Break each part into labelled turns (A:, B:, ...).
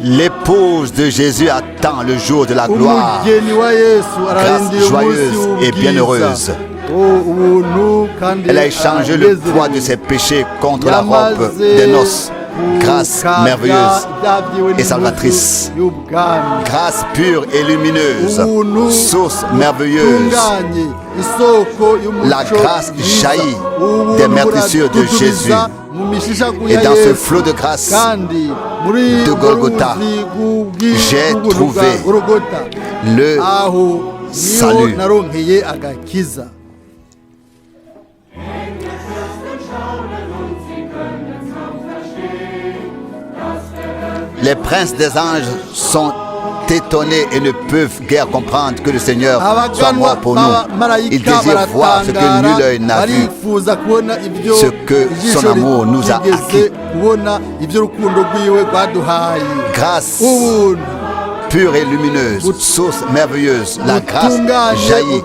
A: L'épouse de Jésus attend le jour de la gloire. Grâce joyeuse et bienheureuse. Elle a échangé le poids de ses péchés contre la robe des noces. Grâce merveilleuse et salvatrice. Grâce pure et lumineuse. Source merveilleuse. La grâce jaillit des meurtrissures de Jésus. Et dans ce flot de grâce de Golgotha, j'ai trouvé le salut. Les princes des anges sont étonnés et ne peuvent guère comprendre que le Seigneur soit mort pour nous. Ils désirent voir ce que nul œil n'a vu, ce que son amour nous a acquis. Grâce pure et lumineuse, source merveilleuse, la grâce jaillit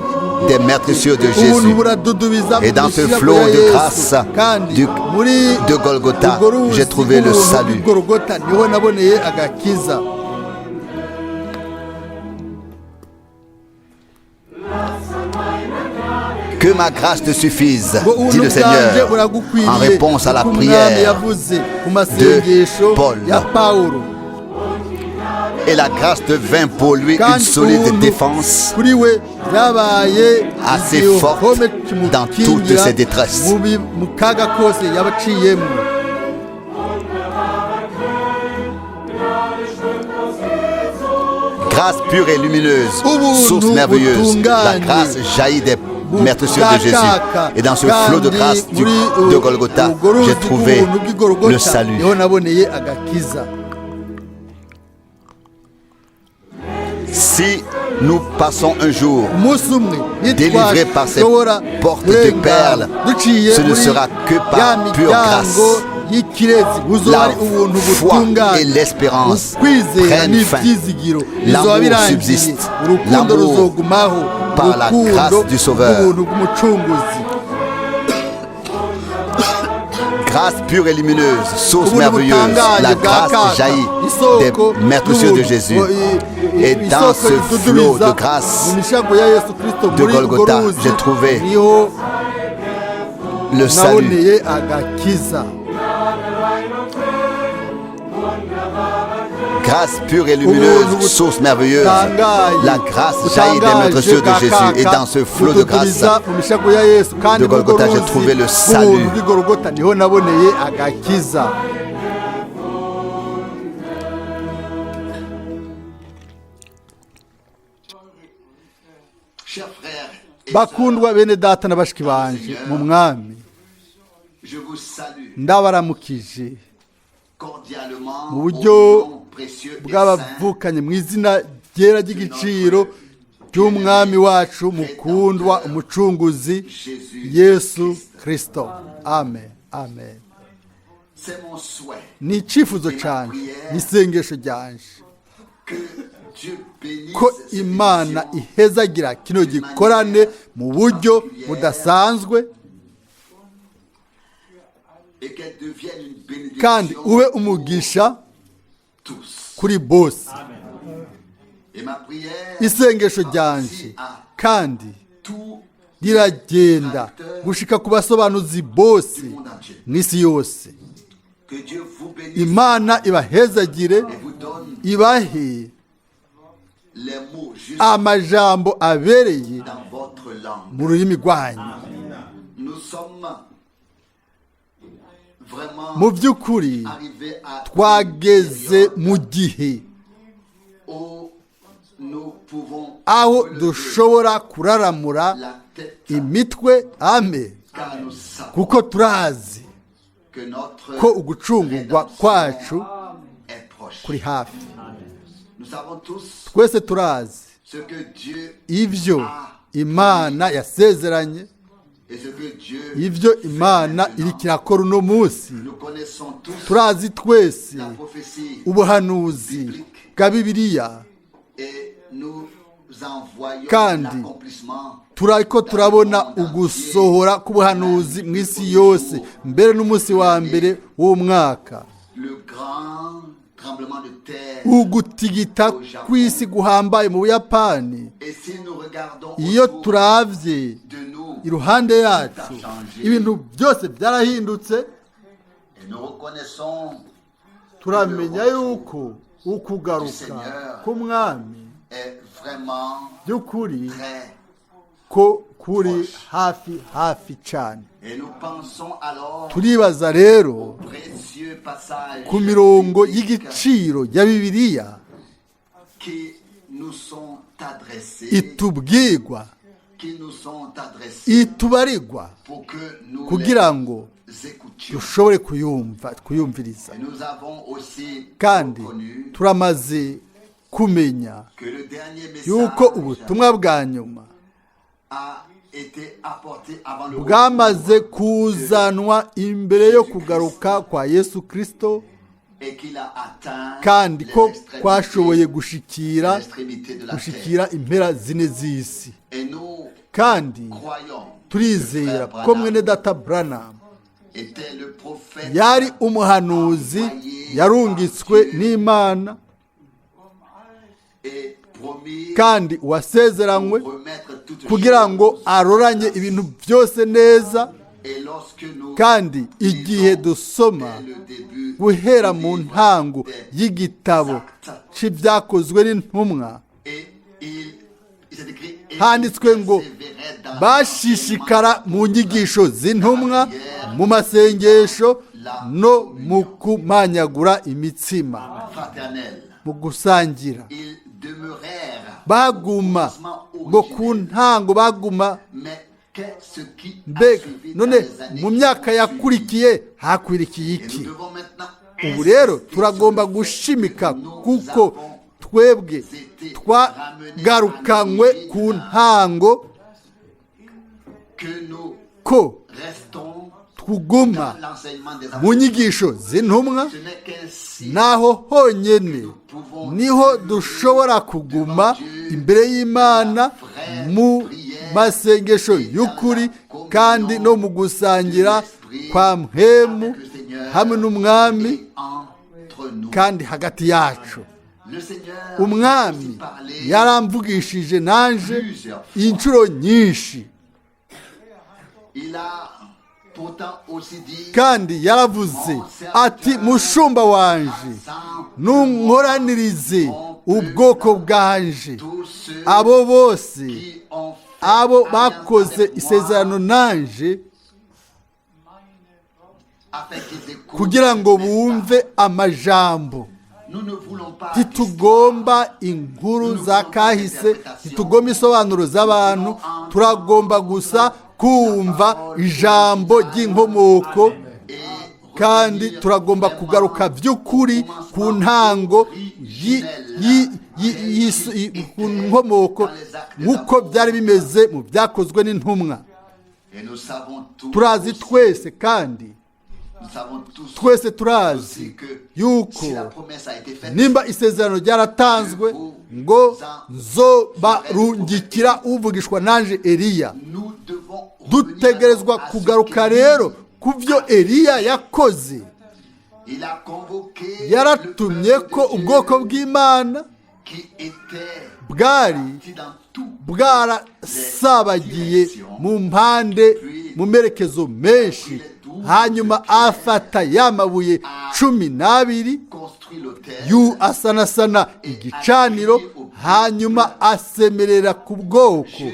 A: des meurtrissures de Jésus. Et dans ce flot de grâce de Golgotha, j'ai trouvé le salut. Que ma grâce te suffise, dit le Seigneur, en réponse à la prière de Paul. Et la grâce devint pour lui une solide défense, assez forte dans toutes ses détresses. Grâce pure et lumineuse, source merveilleuse, la grâce jaillit des meurtrissures de Jésus. Et dans ce flot de grâce de Golgotha, j'ai trouvé le salut. Si nous passons un jour délivrés par ces portes de perles, ce ne sera que par pure grâce. La foi et l'espérance prennent fin. L'amour subsiste. L'amour par la grâce du Sauveur. Grâce pure et lumineuse, source merveilleuse, la grâce jaillit des meurtrissures de Jésus. Et dans ce flot de grâce de Golgotha, j'ai trouvé le salut. Grâce pure et lumineuse, source merveilleuse, la grâce jaillit des meurtrissures de Jésus. Et dans ce flot de grâce de Golgotha, j'ai trouvé le salut.
B: bakundwa bene data na bashiki banje mu mwami, ndabaramukije mu buryo bw'abavukanye mu izina ryera ry'igiciro ry'umwami wacu mukundwa umucunguzi Yesu Kristo. Amen, amen. Ni icyifuzo cyanjye, ni isengesho ryanje ko Imana ihezagira kino gikorane mu buryo budasanzwe, kandi ube umugisha kuri bose. Isengesho ryanje kandi riragenda gushika ku basobanuzi bose n'isi yose. Imana ibahezagire, ibahe amajambo abereye mu rurimi rwanyu. Mu by'ukuri twageze mu gihe aho dushobora kuraramura imitwe, amen, kuko turazi ko ugucungurwa kwacu kuri hafi. Twese turazi ibyo Imana yasezeranye, ibyo Imana iriko irakora uno munsi. Turazi twese ubuhanuzi bwa Bibiliya, kandi turiko turabona ugusohora k'ubuhanuzi mu isi yose, mbere n'umunsi wa mbere w'umwaka.
A: tremblement de terre
B: ugutigita kw'isi guhambaye mu Buyapani.
A: et si nous regardons
B: Iyo
A: autour
B: turavye
A: de nous
B: iruhande yacu ibintu byose byarahindutse,
A: et nous reconnaissons
B: turamenya yuko ukugaruka k'umwami
A: est vraiment
B: by'ukuri
A: très
B: ko kuri hafi cyane.
A: et nous pensons alors
B: Turibaza rero
A: précieux passage
B: ku mirongo y'igiciro ya Bibiliya
A: qui nous sont adressés
B: itubwirwa,
A: qui nous sont adressés
B: itubarirwa
A: pour que nous
B: kugira ngo
A: les écoutions.
B: dushobore kuyumviriza.
A: Et nous avons aussi
B: Kandi
A: reconnu
B: turamaze kumenya
A: que le dernier
B: yuko
A: message
B: ubutumwa bwa nyuma
A: a été apporté avant le
B: bwamaze kuzanwa imbere yo kugaruka kwa Yesu Kristo,
A: et qu'il a atteint
B: kandi ko
A: les
B: twashoboye gushikira
A: extrémités de la terre.
B: gushikira impera zine z'isi.
A: Et nous
B: Kandi
A: croyons
B: turizera
A: que
B: ko mwene data Branham
A: était le prophète
B: yari umuhanuzi yarungitswe n'Imana
A: et promis
B: kandi wasezeranywe
A: pour remettre toutes
B: kugira ngo
A: choses.
B: aroranye ibintu byose neza.
A: Et lorsque nous
B: Kandi igihe dusoma
A: dès le début
B: guhera
A: du
B: mu
A: livre
B: ntango
A: des
B: y'igitabo
A: Actes,
B: c'ibyakozwe n'intumwa,
A: et il s'est écrit et
B: handitswe
A: il
B: ngo
A: persévérait dans
B: bashishikara mu nyigisho z'intumwa, mu masengesho no mu kumanyagura imitsima,
A: fraternel.
B: mu gusangira.
A: Ils demeurèrent
B: Baguma ngo ku ntango baguma.
A: mais qu'est-ce qui a
B: Mbega
A: suivi dans
B: none
A: les années
B: mu
A: qui
B: myaka
A: ont
B: yakwirikiye hakwirikiye
A: suivi? Et
B: iki?
A: nous devons maintenant
B: Ubu rero
A: insister
B: turagomba
A: sur le fait
B: gushimika
A: que nous
B: kuko
A: avons
B: twebwe twagarukanywe ku ntango
A: que nous
B: ko
A: restons
B: tuguma
A: dans l'enseignement des
B: mu
A: apôtres.
B: nyigisho z'intumwa,
A: Ce n'est qu'ainsi
B: naho honyine niho dushobora kuguma imbere y'Imana mu masengesho y'ukuri kandi no mu gusangira kwa mpemu hamwe n'umwami
A: entre nous.
B: kandi hagati yacu.
A: Le Seigneur
B: Umwami
A: a aussi parlé
B: yaramvugishije nanje inshuro nyinshi,
A: il a pourtant aussi dit
B: kandi yaravuze ati mushumba wanje nunkoranirize ubwoko bwanje,
A: tous ceux
B: abo bose
A: qui ont fait
B: abo
A: alliance
B: bakoze
A: avec moi,
B: isezerano nanje
A: afin qu'ils écoutent.
B: kugira ngo bumve amajambo.
A: Nous ne voulons pas
B: Ntitugomba inkuru za kahise, ntitugomba isobanuro z'abantu, turagomba gusa kumva ijambo ry'inkomoko, kandi turagomba kugaruka by'ukuri ku ntango ku nkomoko nk'uko byari bimeze mu byakozwe n'intumwa.
A: Et nous savons tous
B: Turazi
A: aussi,
B: twese kandi
A: nous savons tous
B: twese turazi
A: aussi que
B: yuko
A: si la promesse a été faite,
B: nimba isezerano ryaratanzwe ngo nzobarungikira uvugishwa nanje Eliya,
A: nous devons
B: dutegerezwa
A: revenir à ce
B: kugaruka
A: qu'il
B: rero ku byo Eliya yakoze.
A: il a convoqué
B: Yaratumye
A: le peuple
B: ko
A: de Dieu
B: ubwoko bw'Imana
A: qui était
B: bwari
A: parti dans tout
B: bwarasabagiye mu mpande mu merekezo menshi, hanyuma afata ya mabuye 12
A: construit l'autel
B: asanasana igicaniro, hanyuma asemerera ku bwoko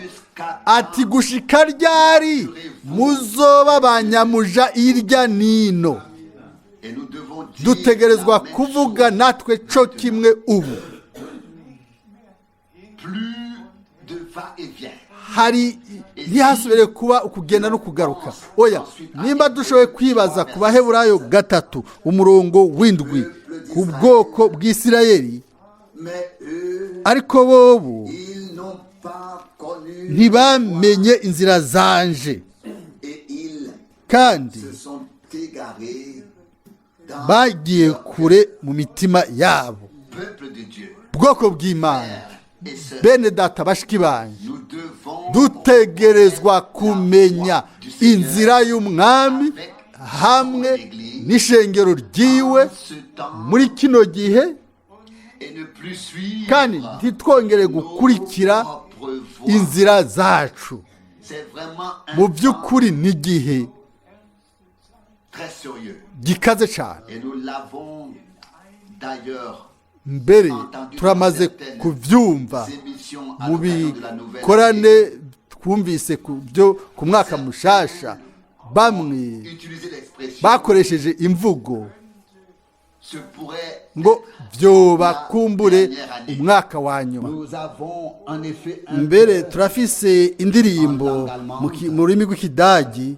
B: ati gushika ryari muzoba banyamuja irya nino.
A: et nous devons dire
B: Dutegerezwa
A: la même
B: kuvuga
A: chose.
B: natwe co kimwe ubu.
A: Plus de va-et-vient.
B: Hari ntihasubire kuba ukugenda no kugaruka. Oya, nimba dushoboye kwibaza ku Baheburayo 3 umurongo w'indwi ku bwoko bw'Isirayeli,
A: Mais eux,
B: ariko bobo
A: ils n'ont pas connu
B: ntibamenye inzira zanje,
A: et ils
B: kandi
A: se sont égarés dans
B: bagiye kure mu mitima yabo.
A: le peuple de Dieu.
B: Bwoko bw'Imana,
A: Et ce,
B: bene data bashiki banje,
A: nous devons
B: dutegerezwa kumenya inzira y'umwami hamwe n'ishengero ryiwe muri kino gihe kandi ntitwongere gukurikira inzira zacu. Mu by'ukuri ni igihe gikaze cyane. Mbere turamaze kubyumva mu bikorane twumvise ku mwaka mushasha, bamwe bakoresheje imvugo ngo byoba kumbure umwaka wa nyuma. Mbere turafise indirimbo mu rurimi rw'ikidagi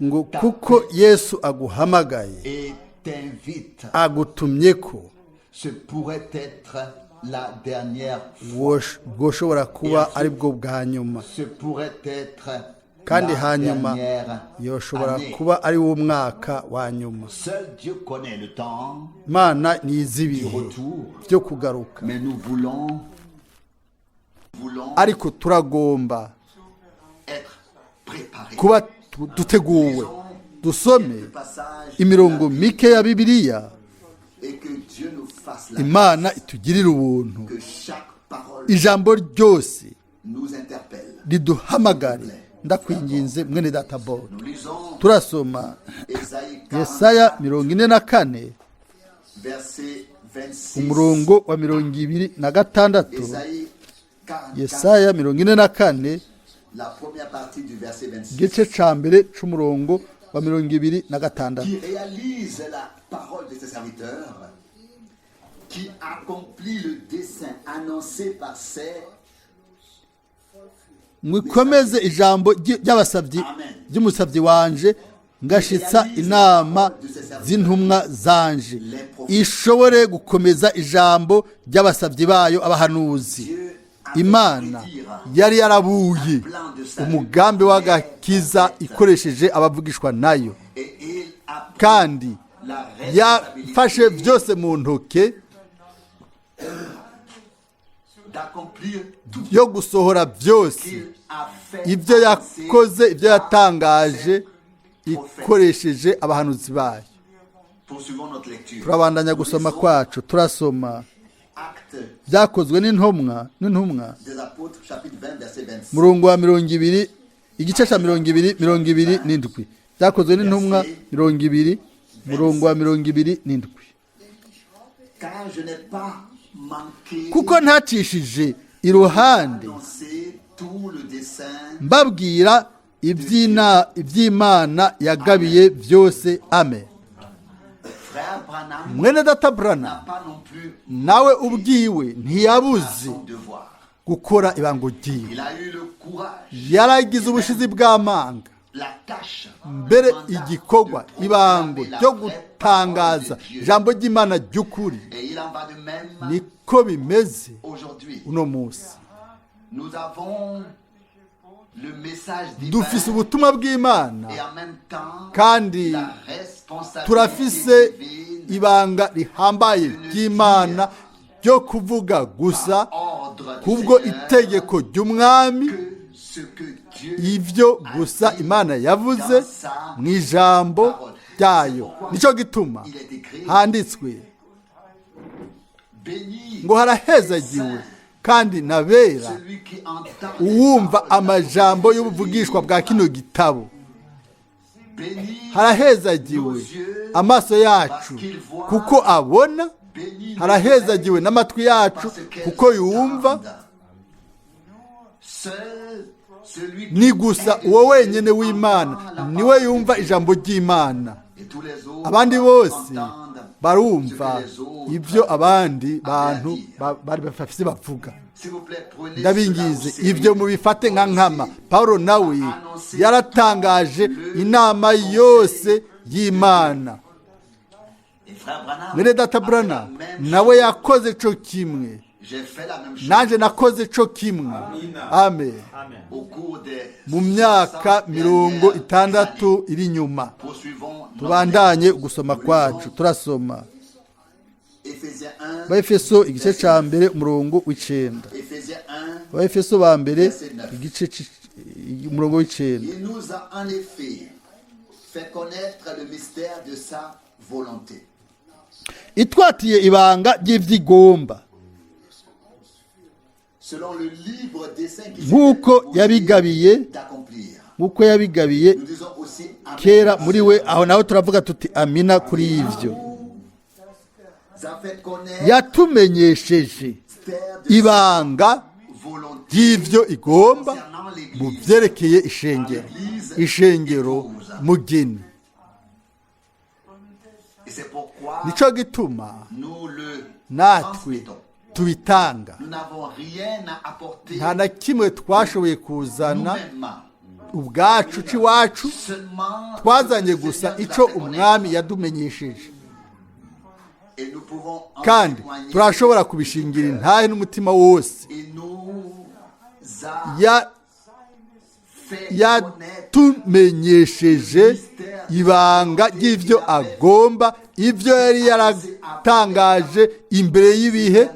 B: ngo kuko Yesu aguhamagaye agutumye ko bwoshobora kuba ari bwo bwa nyuma, kandi hanyuma yoshobora kuba ari wo mwaka wa nyuma. Imana nizi ibihe byo kugaruka, ariko turagomba kuba duteguwe. Dusome imirongo mike ya Bibiliya, Imana itugirira ubuntu, ijambo ryose riduhamagare. Ndakwinginze mwene data Bodo, turasoma Yesaya 44 umurongo wa 26. Yesaya 44 igice ca mbere c'umurongo wa 26.
A: Qui réalise la parole de ses serviteurs, qui accomplit le dessein annoncé par ses.
B: Mwikomeze ijambo ry'abasavyi ry'umusavyi wanje, ngashitsa inama z'intumwa zanje, ishobore gukomeza ijambo ry'abasavyi bayo abahanuzi. Imana yari yarabuye umugambi w'agakiza ikoresheje abavugishwa nayo, kandi yafashe byose mu ntoke yo gusohora byose ibyo yakoze, ibyo yatangaje ikoresheje abahanuzi bayo. Turabandanya gusoma kwacu, turasoma byakozwe n'intumwa murongo wa 20 igice ca 27. Byakozwe n'intumwa 20 murongo wa 27. Kuko ntacishije iruhande mbabwira iby'Imana yagabiye byose. Amen. Mwene data Branham nawe ubwiwe ntiyabuze gukora ibango ryiwe, yaragize ubushizi bw'amanga. Mbere igikorwa ibango ryo gutangaza ijambo ry'Imana ry'ukuri, niko bimeze uno munsi. Dufise ubutumwa bw'Imana, kandi turafise ibanga rihambaye ry'Imana ryo kuvuga gusa kubwo itegeko ry'umwami ivyo gusa Imana yavuze mu ijambo ryayo. Nico gituma handitswe ngo harahezagiwe kandi nabera uwumva amajambo y'ubuvugishwa bwa kino gitabo. Harahezagiwe amaso yacu kuko abona, harahezagiwe n'amatwi yacu kuko yumva. Ni gusa uwo wenyene w'Imana niwe yumva ijambo ry'Imana. Abandi bose barumva ibyo abandi bantu bari bafise bavuga. Ndabingize ibyo mubifate nka nkama. Paulo nawe yaratangaje inama yose y'Imana. Mwene data Branham nawe yakoze co kimwe, nanje nakoze co kimwe. Amen. Mu myaka 60 iri nyuma. Tubandanye gusoma kwacu, turasoma Efeso igice ca mbere umurongo w'9. Efeso ba mbere igice umurongo w'9.
A: fait connaître le mystère de sa volonté.
B: itwatiye ibanga ry'ivyigomba
A: Selon le libre dessein qui
B: nk'uko yabigabiye
A: d'accomplir.
B: nk'uko yabigabiye
A: Nous disons aussi Amen.
B: kera muri we, aho naho turavuga tuti amina kuri ivyo.
A: Nous a fait connaître
B: Yatumenyesheje
A: le mystère de
B: ibanga
A: sa volonté
B: ry'ivyo igomba
A: concernant
B: mu
A: l'Église.
B: vyerekeye ishengero mugeni.
A: Et c'est pourquoi
B: Nico gituma
A: nous le
B: natwe
A: transmettons.
B: tubitanga.
A: Nous n'avons rien à apporter
B: Nta na kimwe twashoboye kuzana
A: nous-mêmes.
B: ubwacu c'iwacu,
A: Seulement
B: twazanye gusa ico umwami yadumenyesheje,
A: et nous pouvons en
B: kandi
A: témoigner.
B: turashobora kubishingira intahe n'umutima wose.
A: Il nous a fait connaître
B: yatumenyesheje ibanga ry'ivyo agomba, ivyo yari yaratangaje imbere y'ibihe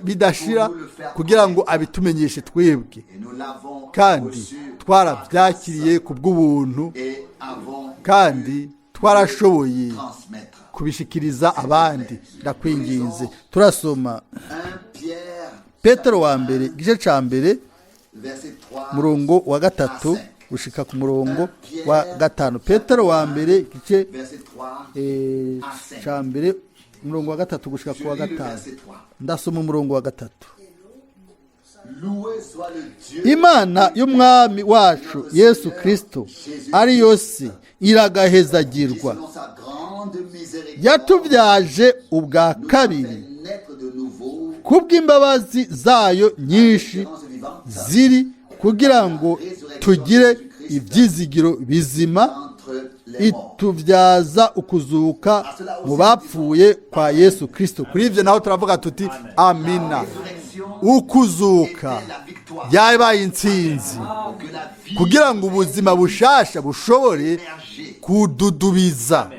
B: bidashira, kugira ngo abitumenyeshe twebwe,
A: et nous l'avons
B: kandi
A: reçu
B: twarabyakiriye ku bw'ubuntu,
A: et avons
B: kandi twarashoboye
A: transmettre.
B: kubishikiriza abandi. Ndakwinginze, turasoma
A: 1 Pierre
B: Petero wa mbere igice ca mbere
A: verset 3
B: murongo wa gatatu gushika ku murongo wa gatanu. Petero wa mbere igice
A: verset 3
B: ca mbere umurongo wa gatatu gushika ku wa
A: Je lis le
B: gatanu.
A: verset 3.
B: Ndasoma umurongo wa gatatu.
A: Loué soit le Dieu
B: Imana y'umwami wacu Yesu Kristo ari yose iragahezagirwa,
A: selon sa grande miséricorde
B: yatubyaje ubwa kabiri
A: fait naître de nouveau
B: kubw'imbabazi zayo nyinshi
A: l'espérance vivante
B: ziri kugira ngo tugire ibyizigiro bizima,
A: entre les morts.
B: itubyaza ukuzuka mu bapfuye kwa Yesu Kristo. Kuri ivyo naho turavuga tuti amina.
A: Résurrection
B: Ukuzuka
A: est la victoire.
B: yabaye intsinzi,
A: Pour que la vie
B: kugira ngo ubuzima bushasha bushobore
A: émergée,
B: kududubiza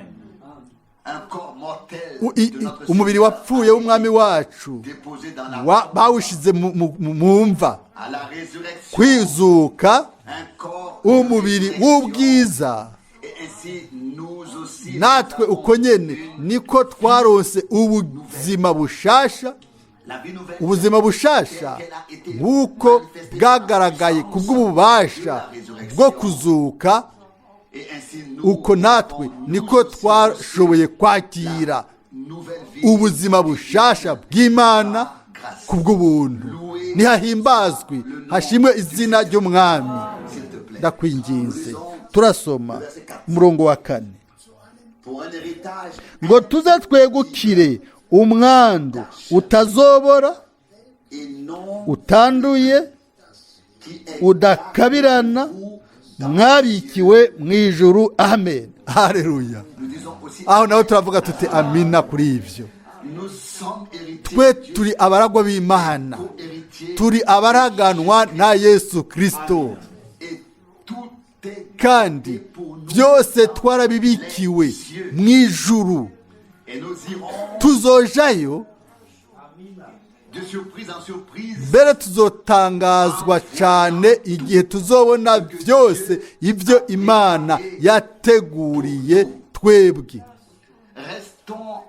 A: un corps mortel
B: U-
A: de
B: i-
A: notre
B: umubiri
A: Seigneur
B: wapfuye w'umwami wacu
A: déposé dans la
B: bawushize mu mva,
A: à la résurrection,
B: kwizuka
A: un corps
B: umubiri w'ubwiza.
A: et ainsi nous aussi
B: Natwe
A: nous
B: uko
A: avons
B: nyene niko twaronse ubuzima bushasha,
A: la vie nouvelle
B: ubuzima bushasha nk'uko bwagaragaye ku bw'ububasha bwo kuzuka,
A: et ainsi nous
B: uko natwe niko twashoboye kwakira
A: nouvelle vie
B: ubuzima bushasha bw'Imana ku bw'ubuntu. Nihahimbazwe, hashimwe izina ry'umwami.
A: s'il te plaît.
B: Ndakwinginze, turasoma umurongo wa 4
A: Pour un héritage
B: ngo tuze twegukire umwandu utazobora,
A: et non
B: utanduye,
A: qui est
B: udakabirana, mwabikiwe mu ijuru. Amen. Haleluya.
A: nous disons aussi
B: Aho naho turavuga tuti amina kuri ivyo.
A: nous sommes héritiers
B: Twe
A: de Dieu,
B: turi abaragwa b'Imana,
A: co-héritiers
B: turi abaraganwa na Yesu Kristo,
A: et tout est
B: kandi
A: pour nous
B: byose twarabibikiwe mu ijuru.
A: et nous irons
B: Tuzojayo,
A: de surprise en surprise
B: mbere tuzotangazwa cyane igihe tuzobona byose ibyo Imana yateguriye twebwe.
A: restons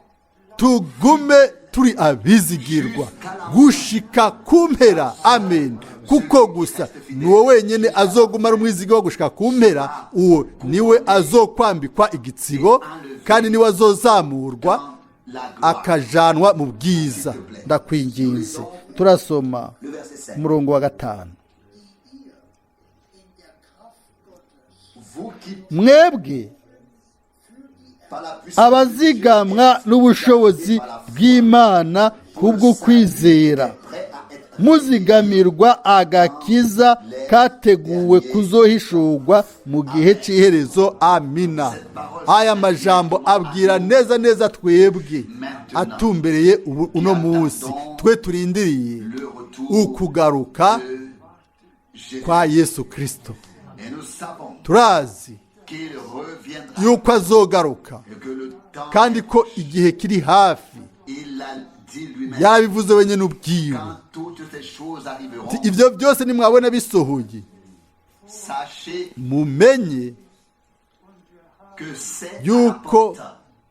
B: Tugume turi abizigirwa gushika ku mpera. Amen. Kuko gusa niwo wenyine azogumara umwizigiro wo gushika ku mpera, uwo niwe azokwambikwa igitsibo, kandi niwe azozamurwa
A: la gloire.
B: akajanwa mu bwiza. Ndakwinginze, turasoma
A: Le verset 5.
B: umurongo wa 5.
A: Vous qui
B: Mwebwe
A: par la puissance
B: abazigamwa n'ubushobozi bw'Imana kubwo kwizera,
A: prêt à être
B: muzigamirwa agakiza kateguwe kuzohishurwa mu gihe cy'iherezo. Amina. Aya majambo abwira neza neza twebwe atumbereye uno munsi, twe turindiriye
A: le retour
B: ukugaruka
A: de Jésus.
B: kwa Yesu Kristo.
A: Et nous savons
B: Turazi
A: qu'il reviendra
B: yuko azogaruka,
A: et que le temps,
B: kandi ko igihe kiri hafi.
A: il a dit lui-même,
B: Yabivuze wenyine ubwiwe.
A: quand toutes ces choses arriveront,
B: Ibyo byose nimwabona bisohoye,
A: sachez
B: mumenye yuko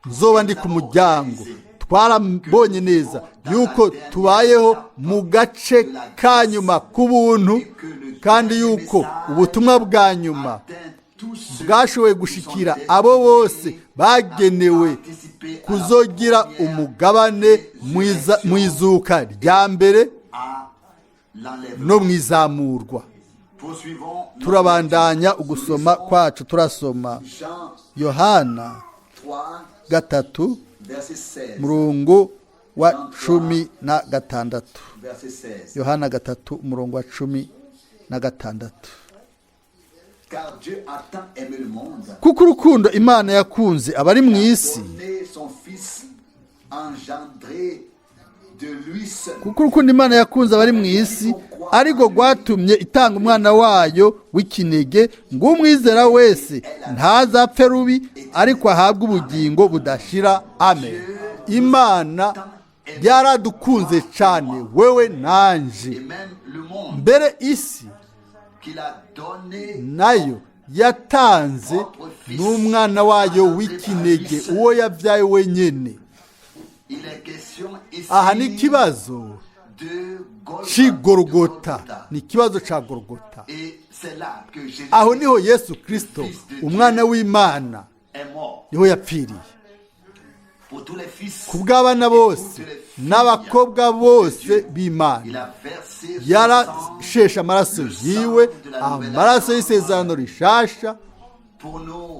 B: nzoba ndi ku muryango. Twarabonye neza yuko tubayeho mu gace ka nyuma k'ubuntu, kandi yuko ubutumwa bwa nyuma bwashoboye gushikira abo bose bagenewe kuzogira umugabane mu izuka rya mbere no mu izamurwa. Turabandanya ugusoma kwacu, turasoma Yohana 3 murongo wa 16. Yohana 3 murongo wa 16. Kuko urukundo Imana yakunze abari mu isi, kuko urukundo Imana yakunze abari mu isi ariko rwatumye itanga umwana wayo w'ikinege, ngo umwizera wese ntazapfe rubi ariko ahabwe ubugingo budashira. Amen. Imana yaradukunze cyane, wewe nanje, mbere isi nayo yatanze n'umwana wayo w'ikinege, uwo yabyaye wenyine. Aha ni ikibazo c'Igorogota, ni ikibazo ca Gorogota. Aho niho Yesu Kristo umwana w'Imana niho yapfiriye ku bw'abana bose n'abakobwa bose b'Imana. Yarasheshe amaraso yiwe, amaraso y'isezerano rishasha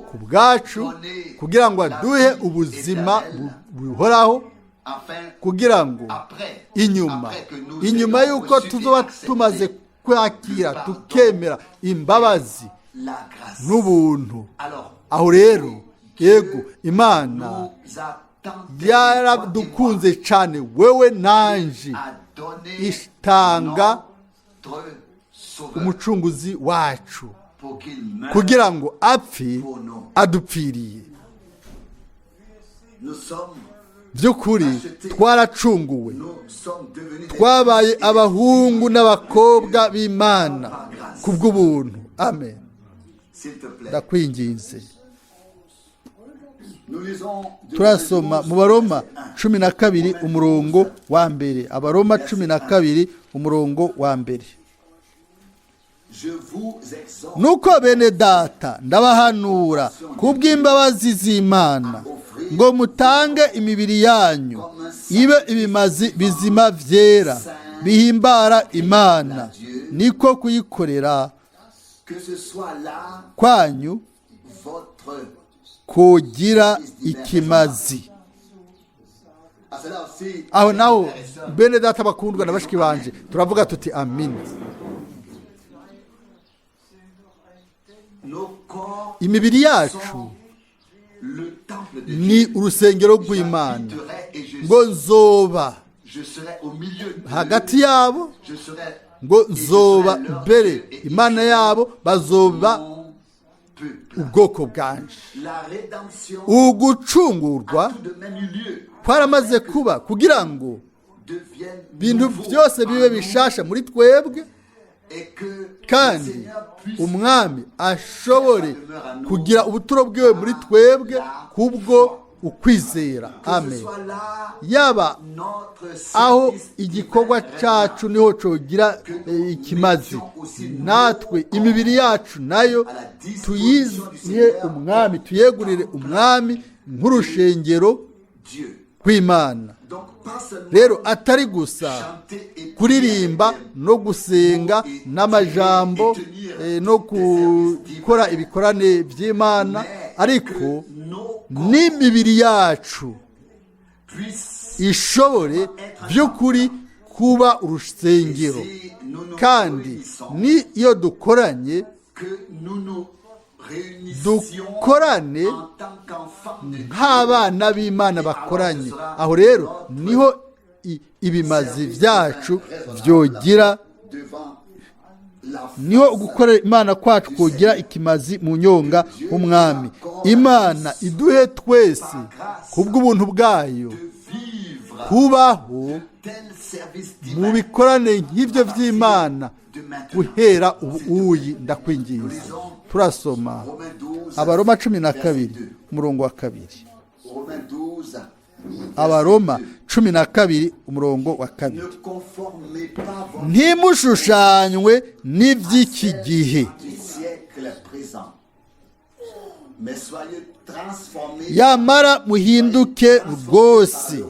B: ku bwacu, kugira ngo aduhe ubuzima buhoraho, kugira ngo inyuma y'uko tuzoba tumaze kwakira tukemera imbabazi n'ubuntu, aho rero yego Imana yaradukunze cyane, wewe nanje, itanga umucunguzi wacu kugira ngo apfe adupfiriye. By'ukuri twaracunguwe, twabaye abahungu n'abakobwa b'Imana kubw'ubuntu. Amen. Ndakwinginze, turasoma mu Baroma 12 umurongo wa mbere. Abaroma 12 umurongo wa mbere. Nuko bene data ndabahanura kubw'imbabazi z'Imana ngo mutange imibiri yanyu ibe ibimazi bizima vyera bihimbara Imana, niko kuyikorera kwanyu kugira ikimazi. Aho naho bene data bakundwa na bashiki banje turavuga tuti amin. Imibiri yacu ni urusengero rw'Imana, ngo nzoba hagati yabo, ngo nzoba mbere Imana yabo, bazoba ubwoko bwanje. Ugucungurwa kwaramaze kuba kugira ngo bintu byose bibe bishasha muri twebwe, kandi umwami ashobore kugira ubuturo bwiwe muri twebwe kubwo ukwizera. Amen. Yaba aho igikorwa cyacu niho cogira ikimazi, natwe imibiri yacu nayo tuyizihe umwami, tuyegurire umwami nk'urushengero rw'Imana. Rero atari gusa kuririmba no gusenga n'amajambo no gukora ibikorane by'Imana, ariko n'imibiri yacu ishobore by'ukuri kuba urusengero, kandi niyo dukoranye dukorane nk'abana b'Imana bakoranye. Aho rero niho ibimazi byacu byogira, niho gukorera Imana kwacu kugira ikimazi mu nyonga h'umwami. Imana iduhe twese kubw'ubuntu bwayo kubaho mu bikorane nk'ibyo by'Imana, guhera ubuyi ndakwinginze. Turasoma Abaroma 12 umurongo wa 2. Abaroma 12 umurongo wa 2. Ntimushushanywe n'ivy'iki gihe, yamara muhinduke rwose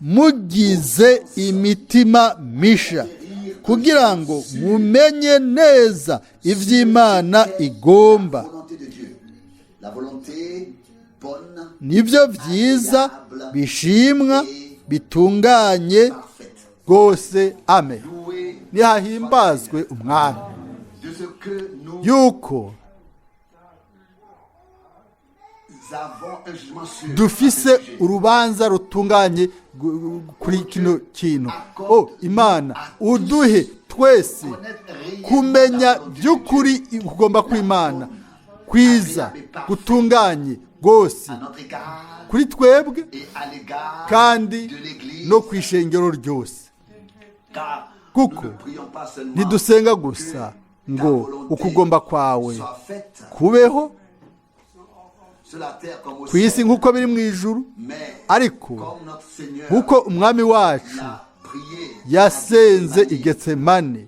B: mugize imitima misha, kugira ngo mumenye neza ivy'Imana igomba, nibyo byiza bishimwa bitunganye rwose. Amen. Nihahimbazwe umwami yuko dufise urubanza rutunganye kuri kino kintu. Imana uduhe twese kumenya by'ukuri kugomba kw'Imana kwiza gutunganye rwose kuri twebwe kandi no kw'ishengero ryose, kuko ntidusenga gusa ngo ukugomba kwawe kubeho ku isi nk'uko biri mu ijuru, ariko nk'uko umwami wacu yasenze i Getsemane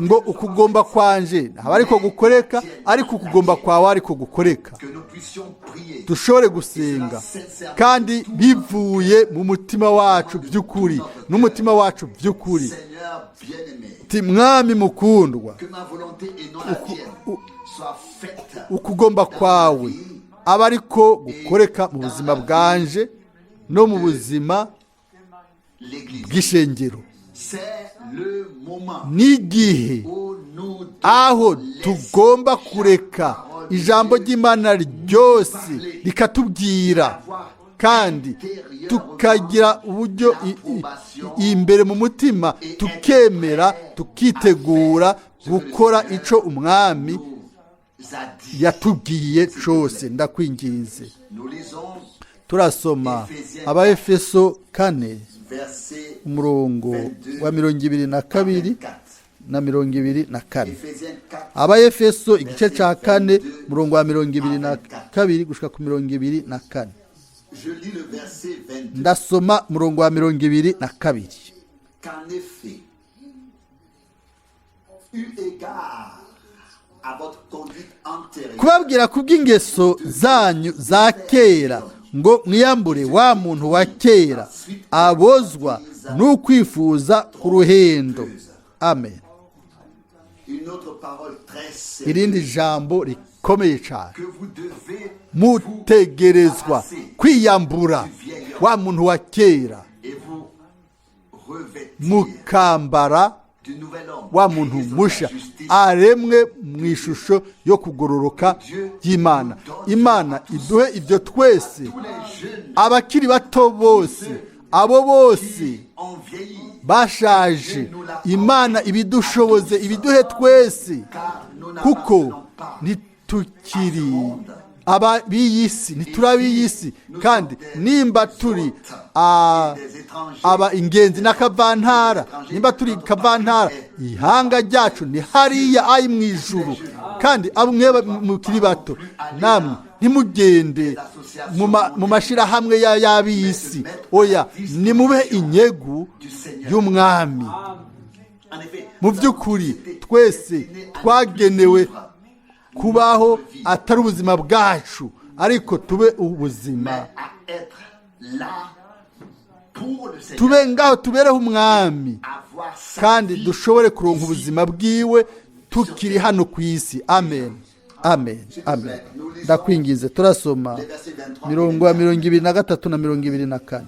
B: ngo ukugomba kwanje ntaba ariko gukoreka, ariko ukugomba kwawe ariko gukoreka. Dushobore gusenga kandi bivuye mu mutima wacu by'ukuri, n'umutima wacu by'ukuri. Mwami mukundwa, ukugomba kwawe aba ariko gukoreka mu buzima bwanje no mu buzima bw'ishengero. N'igihe aho tugomba kureka ijambo ry'Imana ryose rikatubwira, kandi tukagira uburyo imbere mu mutima, tukemera tukitegura gukora ico umwami yatubwiye cyose. Ndakwinginze. Turasoma Abaefeso 4 umurongo wa 22 na 24. Abaefeso igice ca 4 umurongo wa 22 gushika ku 24. Ndasoma umurongo wa 22. Kubabwira kubw'ingeso zanyu za kera, ngo mwiyambure wa muntu wa kera abozwa n'ukwifuza ku ruhendo. Amen. Irindi jambo rikomeye cyane, mutegerezwa kwiyambura wa muntu wa kera mukambara wa muntu musha aremwe mu ishusho yo kugororoka y'Imana. Imana iduhe ibyo twese, abakiri bato bose, abo bose bashaje. Imana ibidushoboze, ibiduhe twese, kuko ntitukiri ab'iy'isi, ntiturab'iy'isi, kandi nimba turi aba ingenzi n'akavantara, nimba turi kavantara, ihanga ryacu ni hariya ayi mu ijuru. Kandi abo mwe mukiri bato, namwe ntimugende mu mashirahamwe y'ab'iy'isi. Oya, nimube inyegu y'umwami. Mu by'ukuri twese twagenewe kubaho atari ubuzima bwacu, ariko tube ubuzima, tube ngaho tubereho umwami, kandi dushobore kuronka ubuzima bwiwe tukiri hano ku isi. Amen, amen, amen. Ndakwingize. Turasoma mirongo 23 na 24.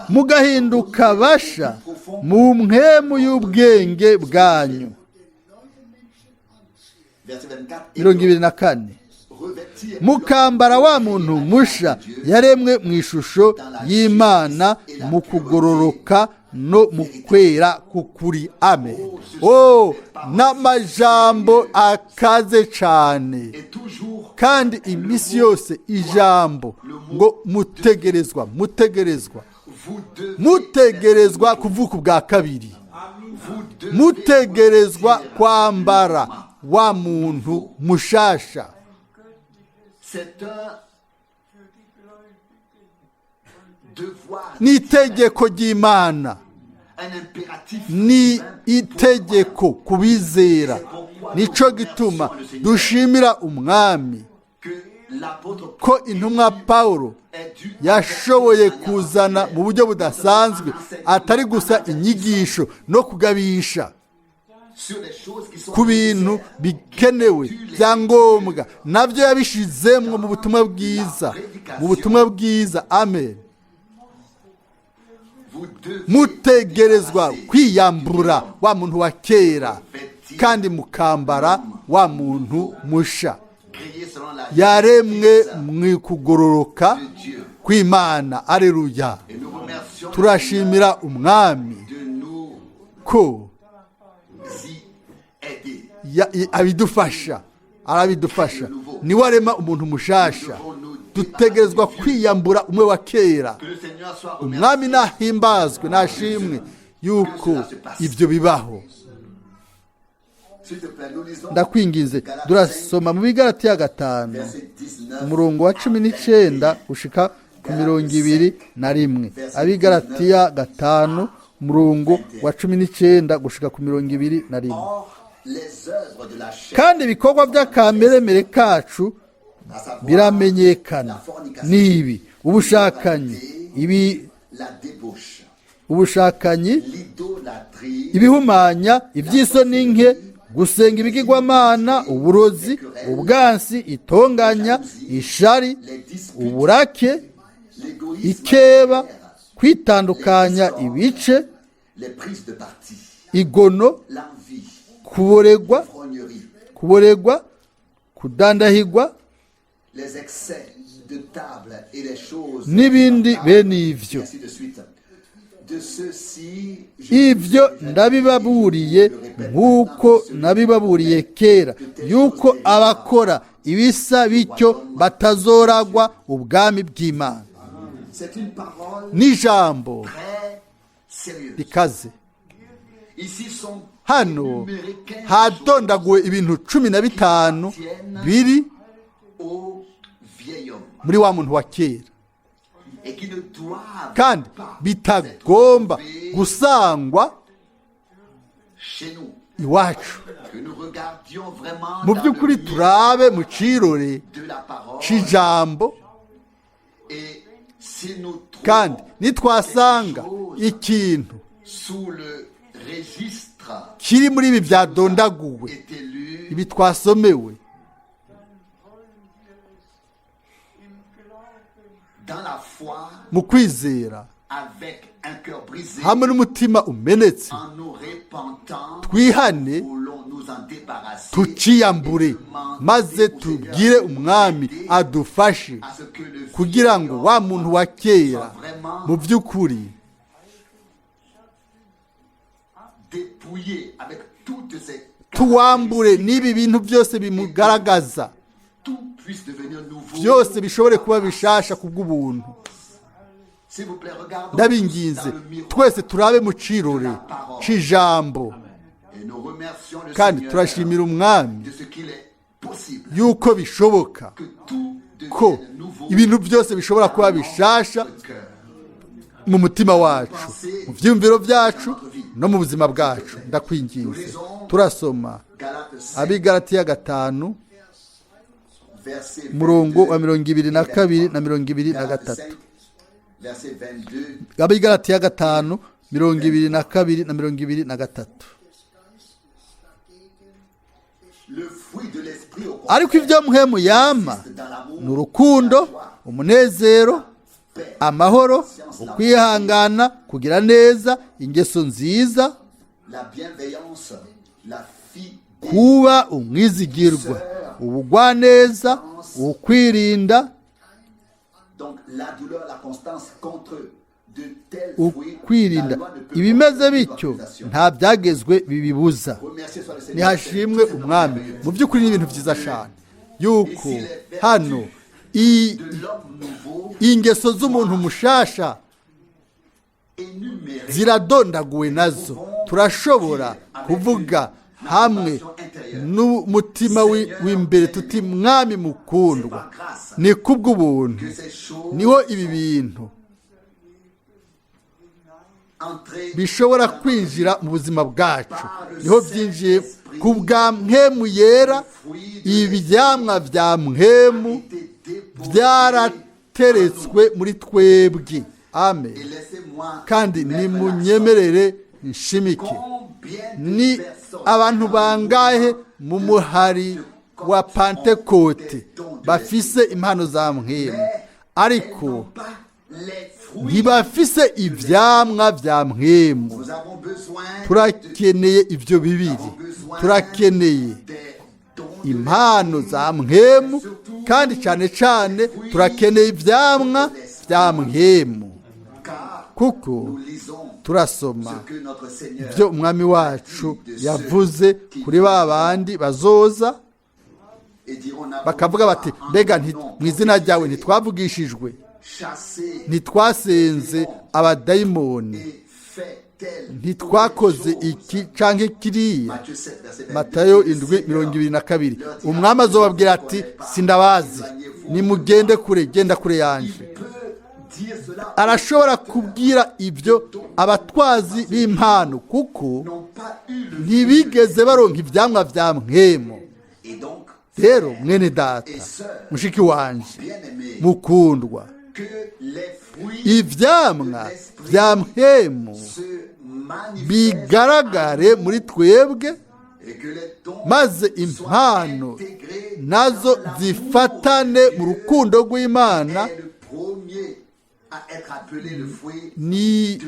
B: Mugahinduka basha mu mpwemu y'ubwenge bwanyu. 24. Mukambara wa muntu musha yaremwe mu ishusho y'Imana mu kugororoka no mu kwera kukuri. Amen. N'amajambo akaze cyane, kandi imisi yose ijambo ngo mutegerezwa. mutegerezwa kuvuka ubwa kabiri, mutegerezwa kwambara wa muntu mushasha. Ni itegeko ry'Imana, ni itegeko kubizera. Nico gituma dushimira umwami ko intumwa Pawulo yashoboye kuzana mu buryo budasanzwe, atari gusa inyigisho no kugabisha ku bintu bikenewe bya ngombwa, nabyo yabishizemwo mu butumwa bwiza, mu butumwa bwiza. Amen. Mutegerezwa kwiyambura wa muntu wa kera kandi mukambara wa muntu musha, yaremwe mu kugororoka kw'Imana. Aleluya. Turashimira umwami ko abidufasha, arabidufasha. Niwe arema umuntu mushasha. Dutegerezwa kwiyambura umwe wa kera. Umwami nahimbazwe, nashimwe yuko ibyo bibaho. Ndakwingize, durasoma mu Bigalatiya 5 umurongo wa 19 gushika ku 21. Abigalatiya 5 umurongo wa 19 gushika ku 21. Kandi ibikorwa by'akameremere kacu biramenyekana, nibi: ubushakanyi, ibihumanya, iby'isoni nke, gusenga ibigirwamana, uburozi, ubwansi, itonganya, ishari, uburake, ikeba, kwitandukanya ibice, igono, kuboregwa, kudandahigwa n'ibindi bene ivyo. Ivyo ndabibaburiye nk'uko nabibaburiye kera, yuko abakora ibisa bityo batazoragwa ubwami bw'Imana. N'ijambo rikaze. Hano hadondaguwe ibintu 15 biri muri wa muntu wa kera, kandi bitagomba gusangwa iwacu. Mu by'ukuri turabe mu cirore c'ijambo, kandi nitwasanga ikintu kiri muri ibi byadondaguwe, ibi twasomewe, mu kwizera hamwe n'umutima umenetse, twihane tuciyambure, maze tubwire umwami adufashe kugira ngo wa muntu wa kera mu by'ukuri tuwambure n'ibi bintu byose bimugaragaza, byose bishobore kuba bishasha kubw'ubuntu. Ndabinginze twese turabe mu cirore c'ijambo, kandi turashimira umwami yuko bishoboka ko ibintu byose bishobora kuba bishasha mu mutima wacu, mu vyumviro vyacu no mu buzima bwacu. Ndakwinginze, turasoma Abigalatiya 5 murongo wa 22 na 23. Abigalatiya 5 22 na 23. Ariko ibyo muhemu yama ni urukundo, umunezero, amahoro, ukwihangana, kugira neza, ingeso nziza, kuba umwizigirwa, ubugwaneza, ukwirinda, ukwirinda. Ibimeze bityo nta byagezwe bibibuza. Nihashimwe umwami. Mu by'ukuri ni ibintu byiza cyane yuko hano ingeso z'umuntu mushasha ziradondaguwe nazo. Turashobora kuvuga hamwe n'umutima w'imbere tuti mwami mukundwa, ni kubw'ubuntu niho ibi bintu bishobora kwinjira mu buzima bwacu, niho byinjiye ku bwa mpemu yera. Ibyamwa bya mpemu byarateretswe muri twebwe. Amen. Kandi nimunyemerere nshimike, ni abantu bangahe mu muhari wa Pentekote bafise impano za mpemu ariko ntibafise ivyamwa vya mpemu? Turakeneye ivyo bibiri, turakeneye impano za mpemu kandi cyane cyane turakeneye ivyamwa vya mpemu, kuko turasoma ibyo umwami wacu yavuze kuri ba bandi bazoza bakavuga bati mbega mu izina ryawe ntitwavugishijwe, ntitwasenze abadayimoni, ntitwakoze iki canke kiriya. Matayo 7:22. Umwami azobabwira ati sindabazi, nimugende kure, genda kure yanje. Arashobora kubwira ibyo abatwazi b'impano kuko ntibigeze baronka ivyamwa vya mpemu. Rero mwene data, mushiki wanje mukundwa, ivyamwa vya mpemu bigaragare muri twebwe, maze impano nazo zifatane mu rukundo rw'Imana. Ni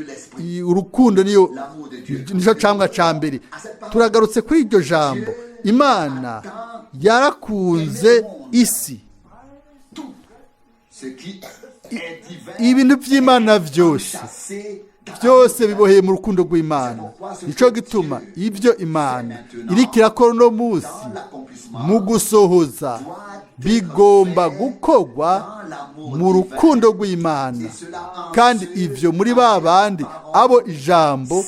B: urukundo nico camwa ca mbere. Turagarutse kuri iryo jambo. Imana yarakunze isi. Ibintu by'Imana byose biboheye mu rukundo rw'Imana. Nico gituma ibyo Imana iriko irakora uno munsi mu gusohoza bigomba gukorwa mu rukundo rw'Imana, kandi ivyo muri ba bandi abo ijambo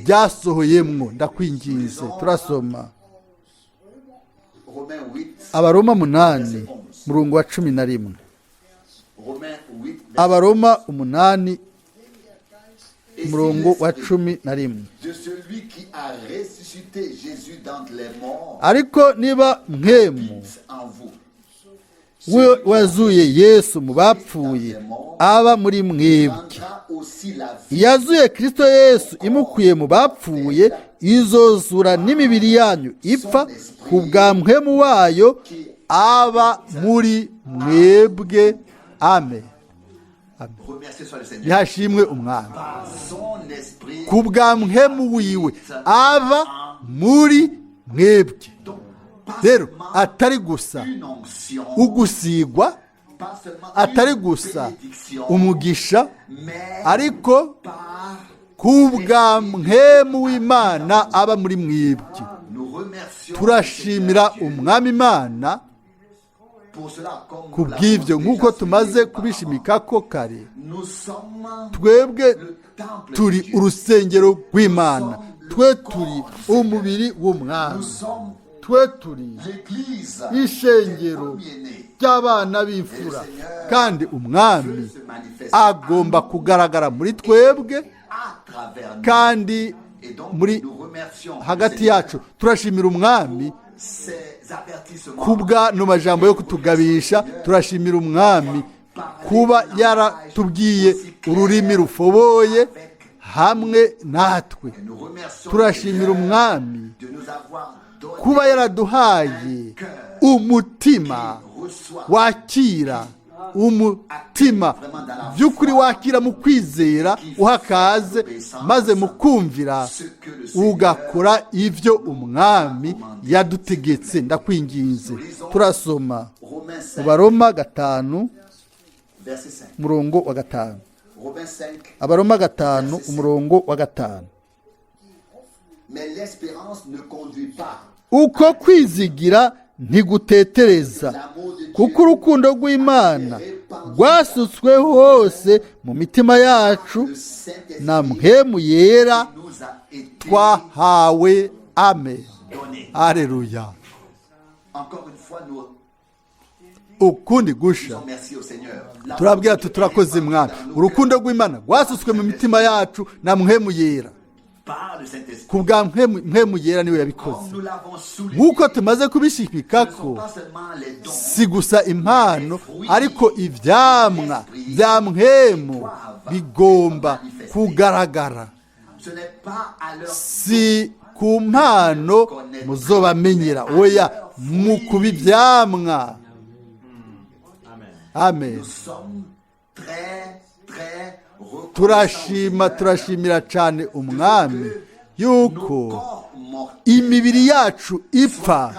B: ryasohoyemwo. Ndakwinginze, turasoma Abaroma 8:11. Abaroma 8:11. Ariko niba mpemu we wazuye Yesu mu bapfuye aba muri mwebwe, yazuye Kristo Yesu imukuye mu bapfuye, izozura n'imibiri yanyu ipfa ku bwa mpemu wayo aba muri mwebwe. Amen. Yashimwe umwami. Ku bwa mpemu wiwe aba muri mwebwe. Rero atari gusa ugusigwa, atari gusa umugisha, ariko ku bwa mpemu w'Imana aba muri mwebwe. Turashimira umwami Imana kubw'ibyo, nk'uko tumaze kubishimika ko kare. Twebwe turi urusengero rw'Imana, twe turi umubiri w'umwami, twe turi ishengero ry'abana b'imfura, kandi umwami agomba kugaragara muri twebwe kandi muri hagati yacu. Turashimira umwami kubwa no majambo yo kutugabisha. Turashimira umwami kuba yaratubwiye ururimi rufoboye hamwe natwe. Turashimira umwami kuba yaraduhaye umutima wakira, umutima by'ukuri wakira mu kwizera, uhakaze, maze mu kumvira ugakora ibyo umwami yadutegetse. Ndakwinginze, turasoma mu Baroma 5:5. Abaroma 5:5. Uko kwizigira ntigutetereza, kuko urukundo rw'Imana rwasutswe hose mu mitima yacu na mpwemu yera twahawe. Amen. Aleluya. Ukundi gusha turabwira turakoze Mwami, urukundo rw'Imana rwasutswe mu mitima yacu na mpwemu yera. Kubwa mpwemu yera niwe yabikoze. Nk'uko tumaze kubishikika ko si gusa impano ariko ivyamwa bya mpwemu bigomba kugaragara. Si ku mpano muzobamenyera, oya mu kuba ivyamwa. Amen. Turashimira cyane Umwami yuko imibiri yacu ipfa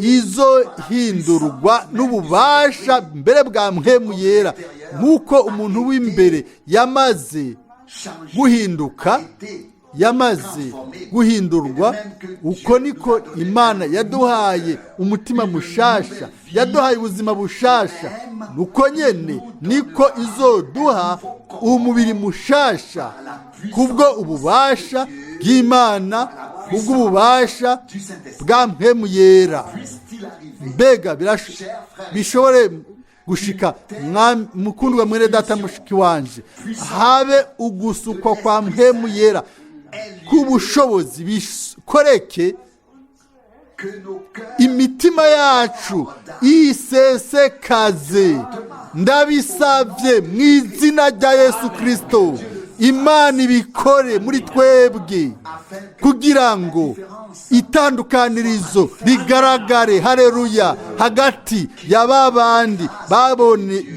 B: izohindurwa n'ububasha mbere bwa mpwemu yera, nk'uko umuntu w'imbere yamaze guhindurwa, uko niko Imana yaduhaye umutima mushasha, yaduhaye ubuzima bushasha. Nuko nyene niko izoduha umubiri mushasha kubwo ububasha bw'Imana, kubwo ububasha bwa mpwemu yera. Mbega bishobore gushika mukundwa mwene data mushiki wanje, habe ugusukwa kwa mpwemu yera k'ubushobozi bikoreke imitima yacu isesekaze. Ndabisavye mu izina rya Yesu Kristo, Imana ibikore muri twebwe kugira ngo itandukanirizo rigaragare, haleluya, hagati ya babandi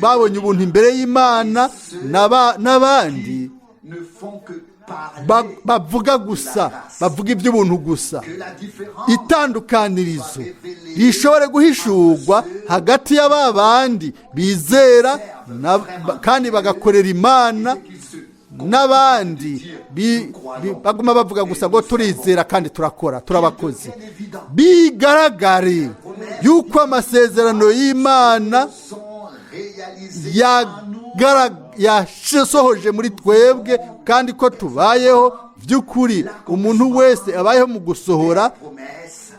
B: babonye ubuntu imbere y'Imana n'abandi bavuga gusa, bavuga iby'ubuntu gusa. Itandukanirizo rishobore guhishurwa hagati ya babandi bizera kandi bagakorera Imana n'abandi baguma bavuga gusa ngo turizera kandi turakora, turabakozi. Bigaragare yuko amasezerano y'Imana yasohoje muri twebwe kandi ko tubayeho by'ukuri. Umuntu wese abayeho mu gusohora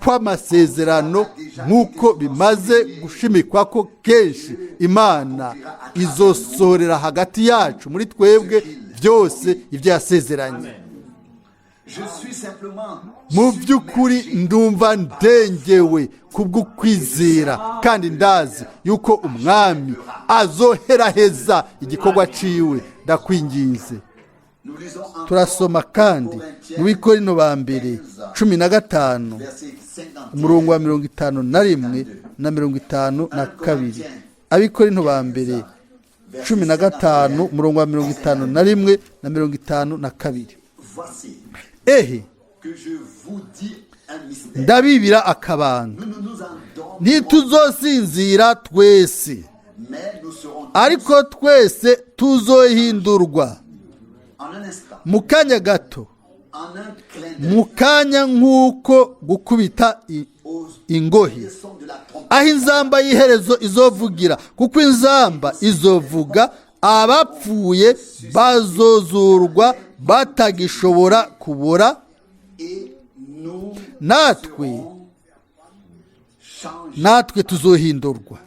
B: kw'amasezerano nk'uko bimaze gushimikwa ko kenshi Imana izosohorera hagati yacu muri twebwe byose ibyo yasezeranye. Mu by'ukuri ndumva ndengewe kubw'ukwizera kandi ndazi yuko Umwami azoheraheza igikorwa ciwe. Ndakwinginze. Turasoma kandi mu Bikorino ba mbere 15 umurongo wa 51 na 52. Abikorino ba mbere 15 umurongo wa 51 na 52. Ehe, ndabibira akabanga, ntituzosinzira twese, ariko twese tuzohindurwa mu kanya gato, mu kanya nk'uko gukubita ingohi, aho inzamba y'iherezo izovugira, kuko inzamba izovuga, abapfuye bazozurwa batagishobora kubora, natwe tuzohindurwa.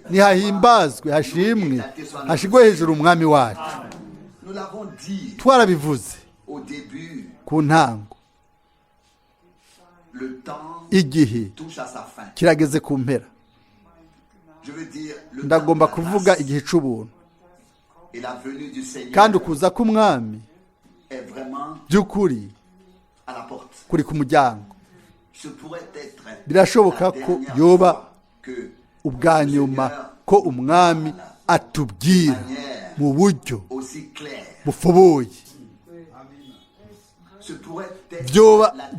B: Nihahimbazwe, hashimwe, hashigwe hejuru Umwami wacu. Twarabivuze ku ntango, igihe kirageze ku mpera. Ndagomba kuvuga igihe c'ubuntu, kandi ukuza k'Umwami by'ukuri kuri ku muryango. Birashoboka ko yoba ubwa nyuma ko Umwami atubwira mu buryo bufoboye.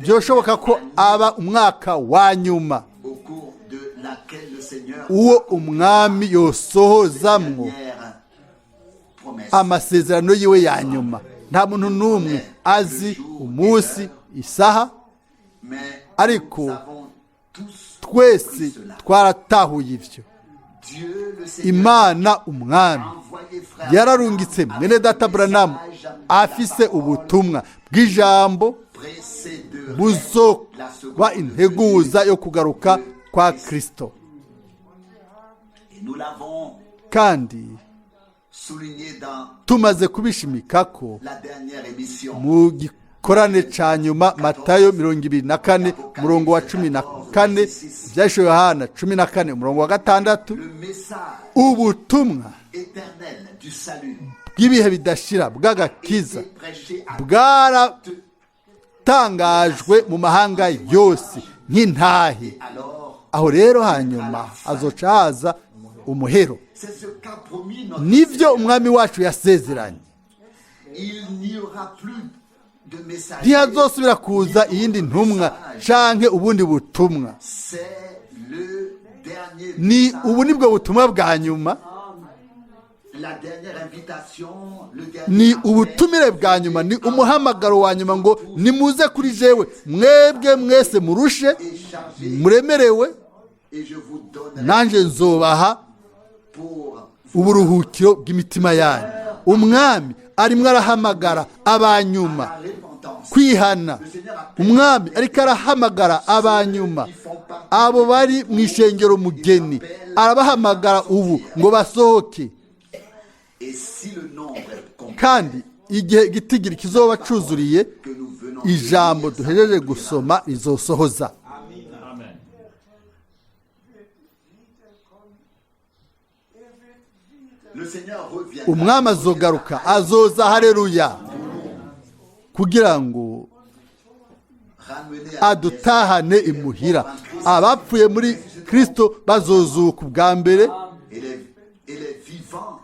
B: Byoshoboka ko aba umwaka wa nyuma uwo Umwami yosohozamwo amasezerano yiwe ya nyuma. Nta muntu n'umwe azi umunsi, isaha, ariko twese twaratahuye ibyo. Imana umwami yararungitse mwene data Branham afise ubutumwa bw'ijambo buzoba integuza yo kugaruka kwa Kristo, kandi tumaze kubishimika ko mu gikorane ca nyuma Matayo 24 umurongo wa 14 byasho Yohana 14 umurongo wa 6 ubutumwa bw'ibihe bidashira bw'agakiza bwaratangajwe mu mahanga yose nk'intahe. Aho rero hanyuma azoca haza umuhero. Nivyo umwami wacu yasezeranye. Ntihazosubira kuza iyindi ntumwa canke ubundi butumwa. Ni ubu nibwo butumwa bwa nyuma, ni ubutumire bwa nyuma, ni umuhamagaro wa nyuma ngo nimuze kuri jewe mwebwe mwese murushe muremerewe, nanje nzobaha uburuhukiro bw'imitima yanyu. Umwami arimwo arahamagara abanyuma kwihana. Umwami ariko arahamagara abanyuma, abo bari mu ishengero mugeni arabahamagara ubu ngo basohoke, kandi igihe gitigiri kizoba cuzuriye ijambo duhejeje gusoma rizosohoza. Umwami azogaruka, azoza, haleluya, kugira ngo adutahane imuhira. Abapfuye muri Kristo bazozuka ubwa mbere,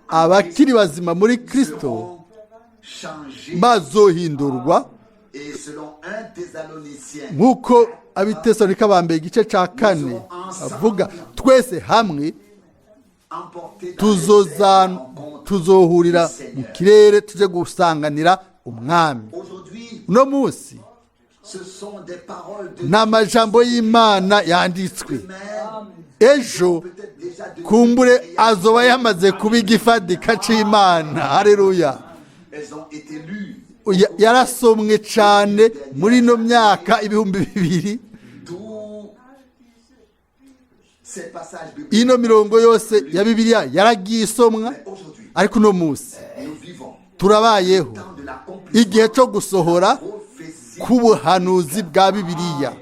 B: abakiri bazima muri Kristo bazohindurwa, nk'uko Abitesalonika ba mbere igice ca 4 avuga, twese hamwe tuzohurira mu kirere tuje gusanganira umwami. Uno munsi n'amajambo y'Imana yanditswe, ejo kumbure azoba yamaze kuba igifadika c'Imana. Haleluya, yarasomwe cane muri no myaka 2000. Ino mirongo yose ya Bibiliya yaragiye isomwa, ariko uno munsi turabayeho igihe cyo gusohora k'ubuhanuzi bwa Bibiliya.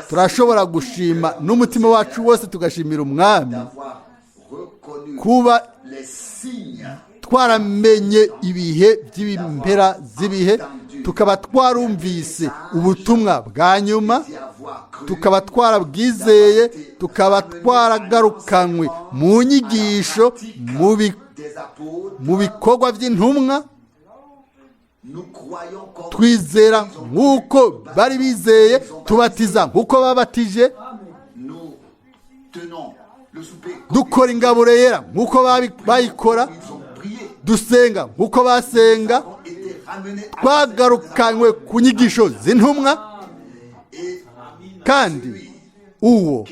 B: Turashobora gushima n'umutima wacu wose tugashimira umwami kuba twaramenye ibihe by'impera z'ibihe, tukaba twarumvise ubutumwa bwa nyuma, tukaba twarabwizeye, tukaba twaragarukanywe mu nyigisho, mu bikorwa by'intumwa. Twizera nk'uko bari bizeye, tubatiza nk'uko babatije, dukora ingaburo yera nk'uko bayikora, dusenga nk'uko basenga. Twagarukanywe ku nyigisho z'intumwa, kandi uwo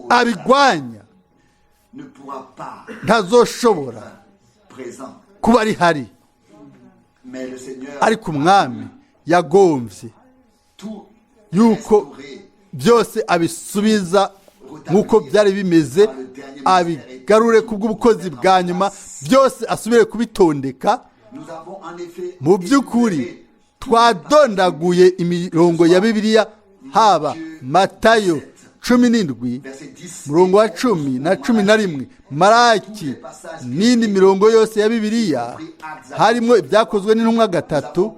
B: abigwanya ntazoshobora kuba ari hari. Ariko umwami yagomvye yuko byose abisubiza nk'uko byari bimeze, abigarure kubw'ubukozi bwa nyuma, byose asubire kubitondeka. Mu by'ukuri twadondaguye imirongo ya Bibiliya, haba Matayo 17 murongo wa 10 na 11, Maraki, n'indi mirongo yose ya Bibiliya, harimo ibyakozwe n'intumwa 3.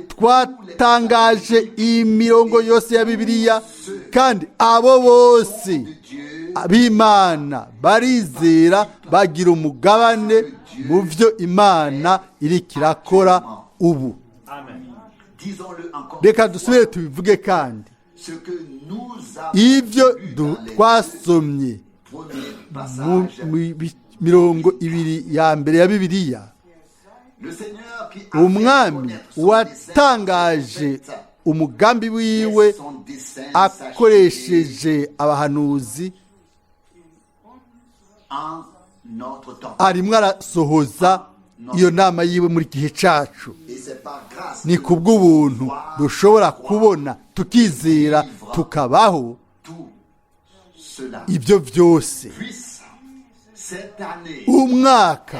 B: Twatangaje imirongo yose ya Bibiliya, kandi abo bose ab'Imana barizera bagira umugabane mu byo Imana iri kirakora ubu. Reka dusubire tubivuge kandi ibyo twasomye mu mirongo 2 ya mbere ya Bibiliya. Umwami watangaje umugambi wiwe akoresheje abahanuzi arimwo arasohoza iyo nama yiwe muri gihe cacu. Ni kubw'ubuntu dushobora kubona tukizera tukabaho ibyo byose. Umwaka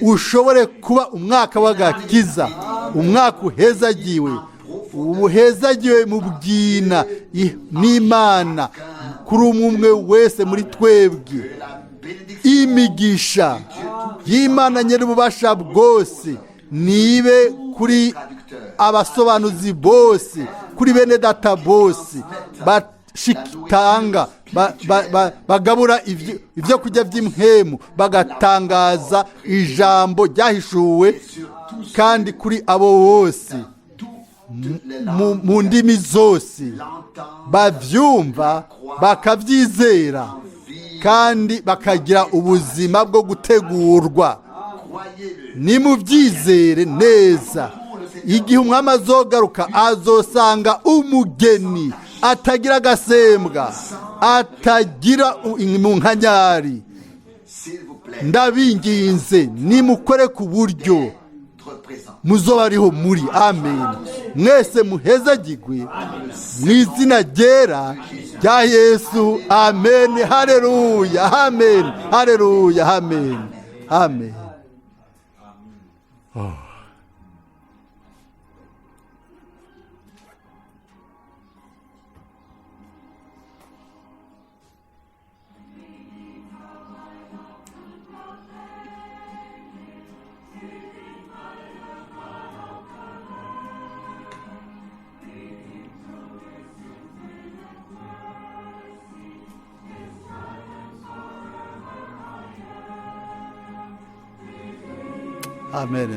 B: ushobore kuba umwaka w'agakiza, umwaka uhezagiwe, ubuhezagiwe mu bwina n'Imana kuri umwe wese muri twebwe. Imigisha y'Imana nyir'ububasha bwose nibe kuri abasobanuzi bose, kuri bene data bose bashitanga bagabura ibyo kurya by'impwemu, bagatangaza ijambo ryahishuwe, kandi kuri abo bose mu ndimi zose bavyumva bakavyizera kandi bakagira ubuzima bwo gutegurwa. Nimuvyizere neza, igihe umwami azogaruka azosanga umugeni atagira agasembwa, atagira umunkanyari. Ndabinginze nimukore ku buryo muzoba ariho muri. Amen. Mwese muhezagirwe mu izina ryera rya Yesu. Amen. Haleluya. Amen. Haleluya. Amen. Amen. Oh. Amen.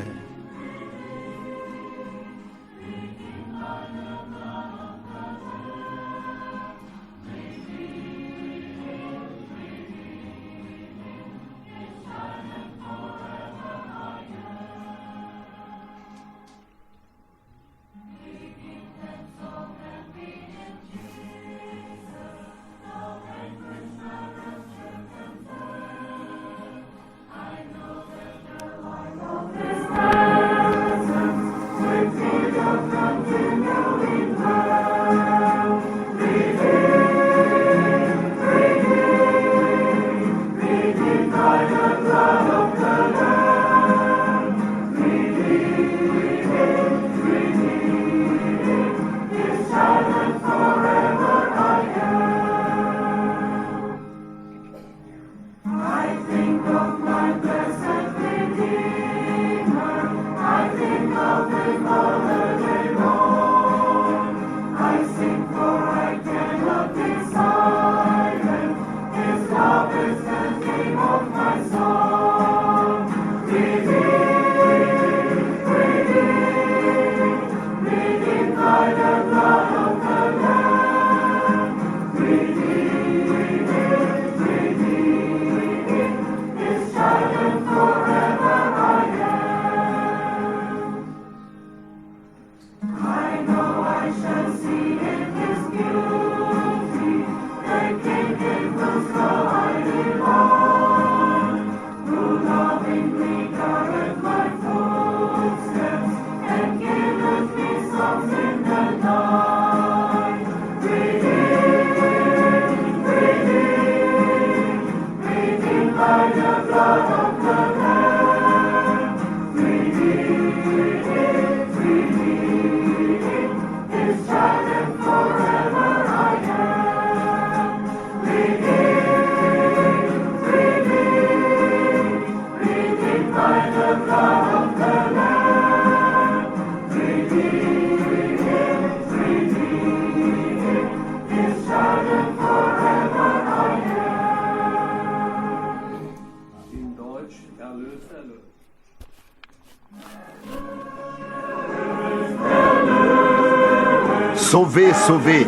A: Sauvé, sauvé.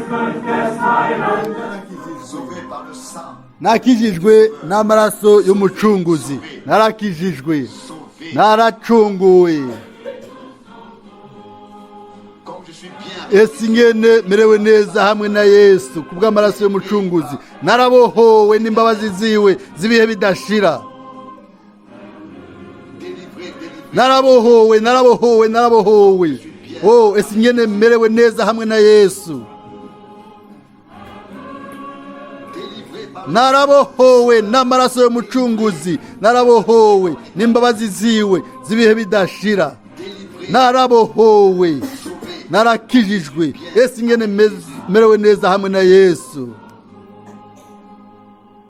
B: Nakijijwe n'amaraso y'umucunguzi. Narakijijwe. Naracunguwe. ese ingene merewe neza hamwe na Yesu kubw'amaraso y'umucunguzi narabohowe n'imbabazi ziwe zibihe bidashira narabohowe ese ingene merewe neza hamwe na Yesu narabohowe n'amaraso y'umucunguzi narabohowe n'imbabazi ziwe zibihe bidashira narabohowe narakijijwe ese ingene merewe neza hamwe na Yesu